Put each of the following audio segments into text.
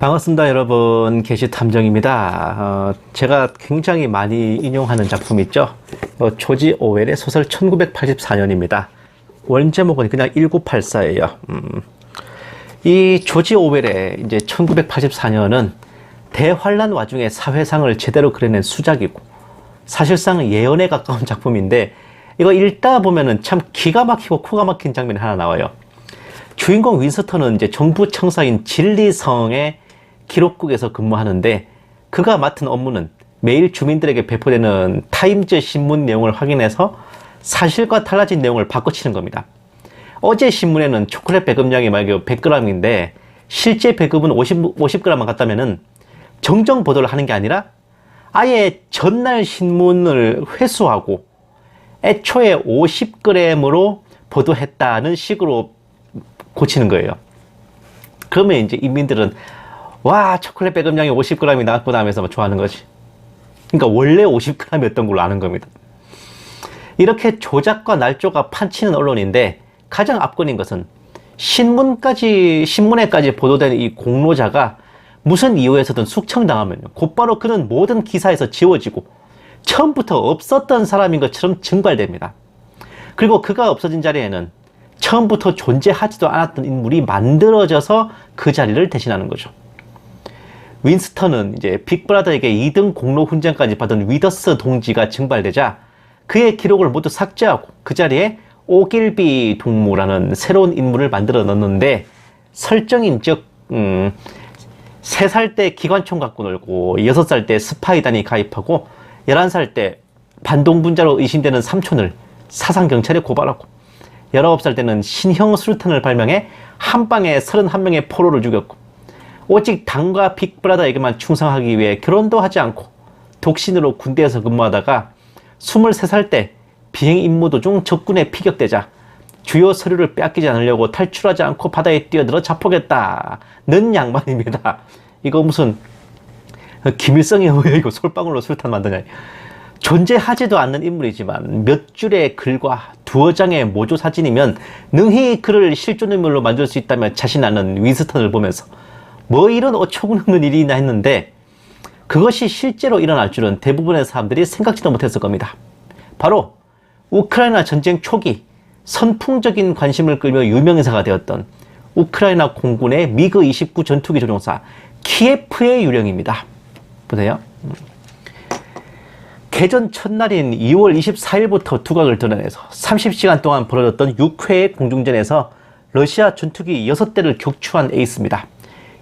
반갑습니다, 여러분. 게시탐정입니다. 제가 굉장히 많이 인용하는 작품 있죠. 조지 오웰의 소설 1984년입니다. 원제목은 그냥 1984예요. 이 조지 오웰의 이제 1984년은 대환란 와중에 사회상을 제대로 그려낸 수작이고, 사실상 예언에 가까운 작품인데, 이거 읽다 보면은 참 기가 막히고 코가 막힌 장면이 하나 나와요. 주인공 윈스턴은 이제 정부 청사인 진리성의 기록국에서 근무하는데, 그가 맡은 업무는 매일 주민들에게 배포되는 타임즈 신문 내용을 확인해서 사실과 달라진 내용을 바꿔치는 겁니다. 어제 신문에는 초콜릿 배급량이 만약에 100g인데 실제 배급은 50g만 갔다면은 정정 보도를 하는 게 아니라 아예 전날 신문을 회수하고 애초에 50g으로 보도했다는 식으로 고치는 거예요. 그러면 이제 인민들은 와, 초콜릿 배급량이 50g이 나왔구나 하면서 좋아하는 거지. 그러니까 원래 50g이었던 걸로 아는 겁니다. 이렇게 조작과 날조가 판치는 언론인데, 가장 압권인 것은 신문에까지 보도된 이 공로자가 무슨 이유에서든 숙청당하면요, 곧바로 그는 모든 기사에서 지워지고 처음부터 없었던 사람인 것처럼 증발됩니다. 그리고 그가 없어진 자리에는 처음부터 존재하지도 않았던 인물이 만들어져서 그 자리를 대신하는 거죠. 윈스턴은 이제 빅브라더에게 2등 공로 훈장까지 받은 위더스 동지가 증발되자 그의 기록을 모두 삭제하고 그 자리에 오길비 동무라는 새로운 인물을 만들어 넣는데, 설정인 즉 3살 때 기관총 갖고 놀고 6살 때 스파이단이 가입하고 11살 때 반동분자로 의심되는 삼촌을 사상경찰에 고발하고 19살 때는 신형 수류탄을 발명해 한 방에 31명의 포로를 죽였고, 오직 당과 빅브라더에게만 충성하기 위해 결혼도 하지 않고 독신으로 군대에서 근무하다가 23살 때 비행 임무 도중 적군에 피격되자 주요 서류를 빼앗기지 않으려고 탈출하지 않고 바다에 뛰어들어 자폭했다는 양반입니다. 이거 무슨 김일성이 왜 이거 솔방울로 수류탄 만드냐. 존재하지도 않는 인물이지만 몇 줄의 글과 2장의 모조 사진이면 능히 그를 실존인물로 만들 수 있다며 자신하는 윈스턴을 보면서 뭐 이런 어처구니없는 일이 있나 했는데, 그것이 실제로 일어날 줄은 대부분의 사람들이 생각지도 못했을 겁니다. 바로 우크라이나 전쟁 초기 선풍적인 관심을 끌며 유명인사가 되었던 우크라이나 공군의 미그 29 전투기 조종사 키예프의 유령입니다. 보세요. 개전 첫날인 2월 24일부터 두각을 드러내서 30시간 동안 벌어졌던 6회의 공중전에서 러시아 전투기 6대를 격추한 에이스입니다.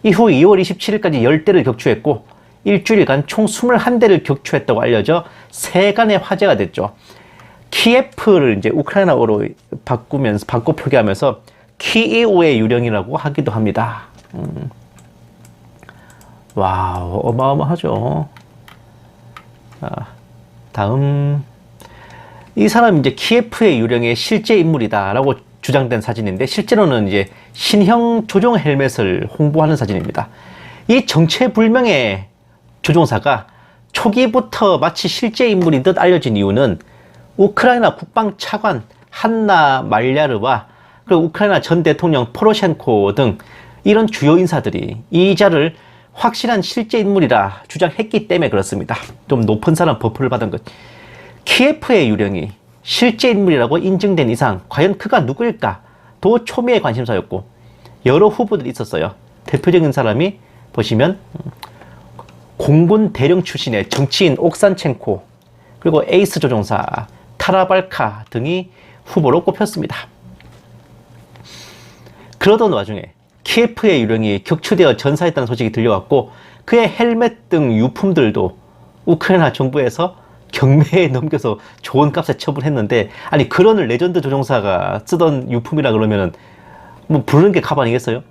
이후 2월 27일까지 10대를 격추했고, 일주일간 총 21대를 격추했다고 알려져 세간의 화제가 됐죠. 키예프를 이제 우크라이나어로 바꿔 표기하면서 키이우의 유령이라고 하기도 합니다. 와우, 어마어마하죠. 자, 다음. 이 사람이 이제 키예프의 유령의 실제 인물이다라고 주장된 사진인데, 실제로는 이제 신형 조종 헬멧을 홍보하는 사진입니다. 이 정체불명의 조종사가 초기부터 마치 실제 인물인 듯 알려진 이유는 우크라이나 국방 차관 한나 말야르와 그리고 우크라이나 전 대통령 포로셴코 등 이런 주요 인사들이 이 자를 확실한 실제 인물이라 주장했기 때문에 그렇습니다. 좀 높은 사람 버프를 받은 것. 키예프의 유령이 실제 인물이라고 인증된 이상 과연 그가 누구일까? 도 초미의 관심사였고, 여러 후보들이 있었어요. 대표적인 사람이 보시면 공군 대령 출신의 정치인 옥산첸코, 그리고 에이스 조종사 타라발카 등이 후보로 꼽혔습니다. 그러던 와중에 키예프의 유령이 격추되어 전사했다는 소식이 들려왔고, 그의 헬멧 등 유품들도 우크라이나 정부에서 경매에 넘겨서 좋은 값에 처분했는데, 아니 그런 레전드 조종사가 쓰던 유품이라 그러면은 뭐 부르는 게 값 아니겠어요?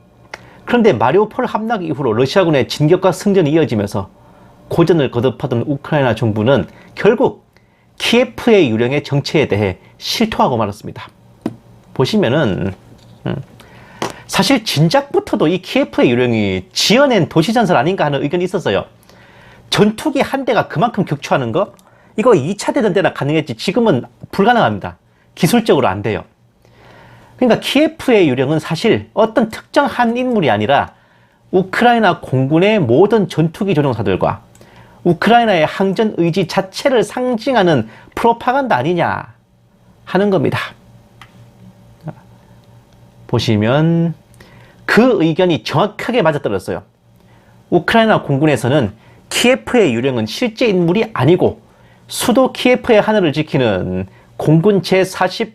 그런데 마리우폴 함락 이후로 러시아군의 진격과 승전이 이어지면서 고전을 거듭하던 우크라이나 정부는 결국 키예프의 유령의 정체에 대해 실토하고 말았습니다. 보시면은 사실 진작부터도 이 키예프의 유령이 지어낸 도시전설 아닌가 하는 의견이 있었어요. 전투기 한 대가 그만큼 격추하는 거? 이거 2차 대전 때나 가능했지 지금은 불가능합니다. 기술적으로 안 돼요. 그러니까 키예프의 유령은 사실 어떤 특정 한 인물이 아니라 우크라이나 공군의 모든 전투기 조종사들과 우크라이나의 항전 의지 자체를 상징하는 프로파간다 아니냐 하는 겁니다. 보시면 그 의견이 정확하게 맞아떨어졌어요. 우크라이나 공군에서는 키예프의 유령은 실제 인물이 아니고 수도 키예프의 하늘을 지키는 공군 제40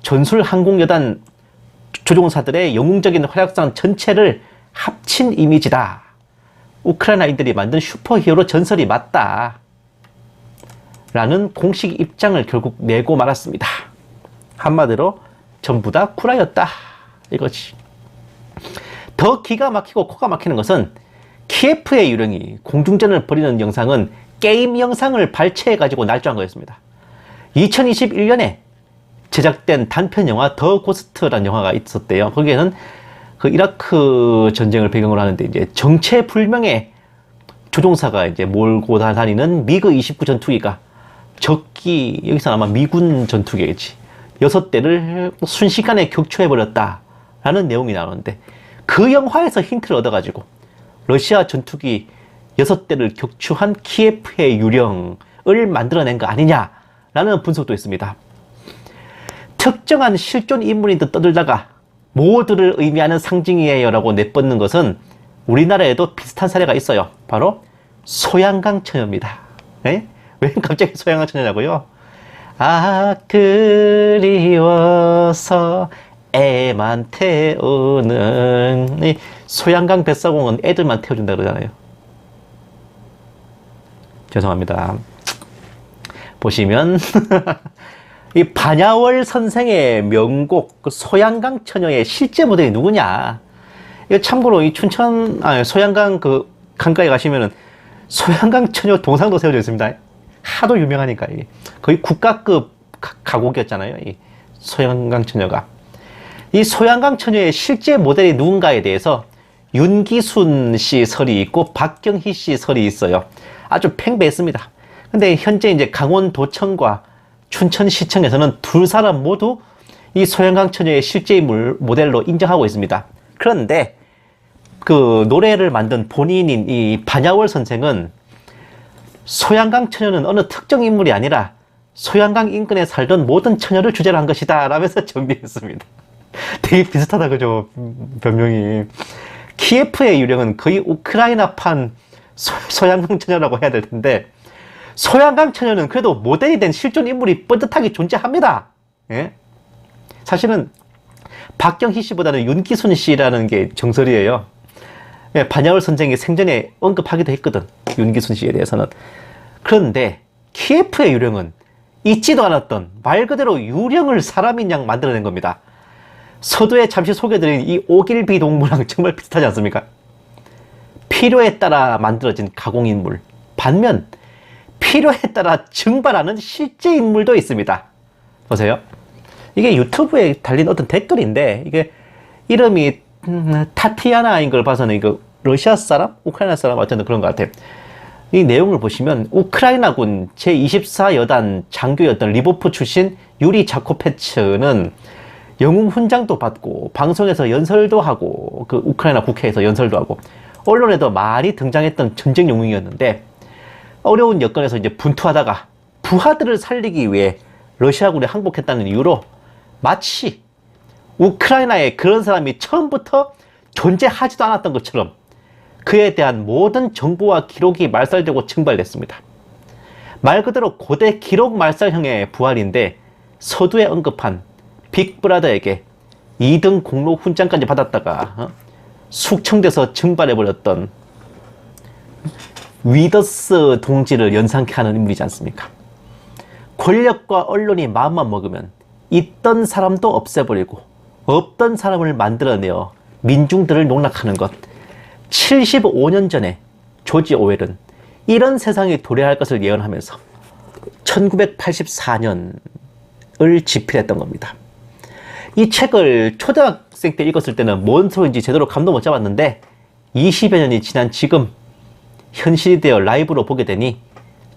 전술항공여단 조종사들의 영웅적인 활약상 전체를 합친 이미지다. 우크라이나인들이 만든 슈퍼히어로 전설이 맞다. 라는 공식 입장을 결국 내고 말았습니다. 한마디로 전부 다 구라였다. 이거지. 더 기가 막히고 코가 막히는 것은 키예프의 유령이 공중전을 벌이는 영상은 게임 영상을 발췌해가지고 날조한 거였습니다. 2021년에 제작된 단편 영화 더 고스트라는 영화가 있었대요. 거기에는 그 이라크 전쟁을 배경으로 하는데 이제 정체불명의 조종사가 이제 몰고 다니는 미그 29 전투기가 적기, 여기서 아마 미군 전투기겠지, 6대를 순식간에 격추해버렸다라는 내용이 나오는데, 그 영화에서 힌트를 얻어가지고 러시아 전투기 6대를 격추한 키예프의 유령을 만들어낸 거 아니냐라는 분석도 있습니다. 특정한 실존 인물인 듯 떠들다가 모두를 의미하는 상징이에요 라고 내뻗는 것은 우리나라에도 비슷한 사례가 있어요. 바로 소양강 처녀입니다. 네? 왜 갑자기 소양강 처녀냐고요? 아, 그리워서 애만 태우는, 이 소양강 뱃사공은 애들만 태워준다 그러잖아요. 죄송합니다. 보시면 이 반야월 선생의 명곡 그 소양강 처녀의 실제 모델이 누구냐? 이거 참고로 이 춘천 소양강 그 강가에 가시면은 소양강 처녀 동상도 세워져 있습니다. 하도 유명하니까 이게 거의 국가급 가곡이었잖아요. 이 소양강 처녀가. 이 소양강 처녀의 실제 모델이 누군가에 대해서 윤기순 씨 설이 있고 박경희 씨 설이 있어요. 아주 팽배했습니다. 근데 현재 이제 강원도청과 춘천시청에서는 두 사람 모두 이 소양강 처녀의 실제 인물 모델로 인정하고 있습니다. 그런데 그 노래를 만든 본인인 이 반야월 선생은 소양강 처녀는 어느 특정 인물이 아니라 소양강 인근에 살던 모든 처녀를 주제로 한 것이다 라면서 정리했습니다. 되게 비슷하다 그죠? 변명이. 키예프의 유령은 거의 우크라이나판 소양강 처녀라고 해야 될 텐데, 소양강 처녀는 그래도 모델이 된 실존 인물이 뻔듯하게 존재합니다. 예? 사실은 박경희 씨보다는 윤기순 씨라는 게 정설이에요. 예, 반야월 선생이 생전에 언급하기도 했거든, 윤기순 씨에 대해서는. 그런데 키예프의 유령은 있지도 않았던 말 그대로 유령을 사람인 양 만들어낸 겁니다. 서두에 잠시 소개드린 이 오길비 동무랑 정말 비슷하지 않습니까? 필요에 따라 만들어진 가공인물, 반면 필요에 따라 증발하는 실제 인물도 있습니다. 보세요. 이게 유튜브에 달린 어떤 댓글인데, 이게 이름이 타티아나인 걸 봐서는 이거 러시아 사람? 우크라이나 사람? 어쨌든 그런 것 같아요. 이 내용을 보시면 우크라이나군 제24여단 장교였던 리보프 출신 유리 자코페츠는 영웅 훈장도 받고 방송에서 연설도 하고 그 우크라이나 국회에서 연설도 하고 언론에도 많이 등장했던 전쟁 영웅이었는데, 어려운 여건에서 이제 분투하다가 부하들을 살리기 위해 러시아군에 항복했다는 이유로 마치 우크라이나에 그런 사람이 처음부터 존재하지도 않았던 것처럼 그에 대한 모든 정보와 기록이 말살되고 증발됐습니다. 말 그대로 고대 기록 말살형의 부활인데, 서두에 언급한 빅브라더에게 2등 공로 훈장까지 받았다가 숙청돼서 증발해버렸던 위더스 동지를 연상케 하는 인물이지 않습니까? 권력과 언론이 마음만 먹으면 있던 사람도 없애버리고 없던 사람을 만들어내어 민중들을 농락하는 것. 75년 전에 조지 오웰은 이런 세상이 도래할 것을 예언하면서 1984년을 집필했던 겁니다. 이 책을 초등학생 때 읽었을 때는 뭔 소리인지 제대로 감도 못 잡았는데, 20여 년이 지난 지금 현실이 되어 라이브로 보게 되니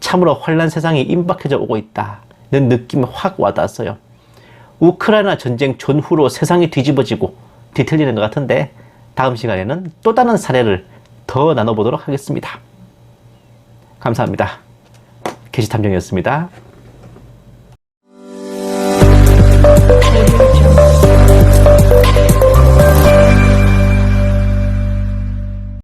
참으로 환란 세상이 임박해져 오고 있다는 느낌이 확 와닿았어요. 우크라이나 전쟁 전후로 세상이 뒤집어지고 뒤틀리는 것 같은데, 다음 시간에는 또 다른 사례를 더 나눠보도록 하겠습니다. 감사합니다. 게시탐정이었습니다.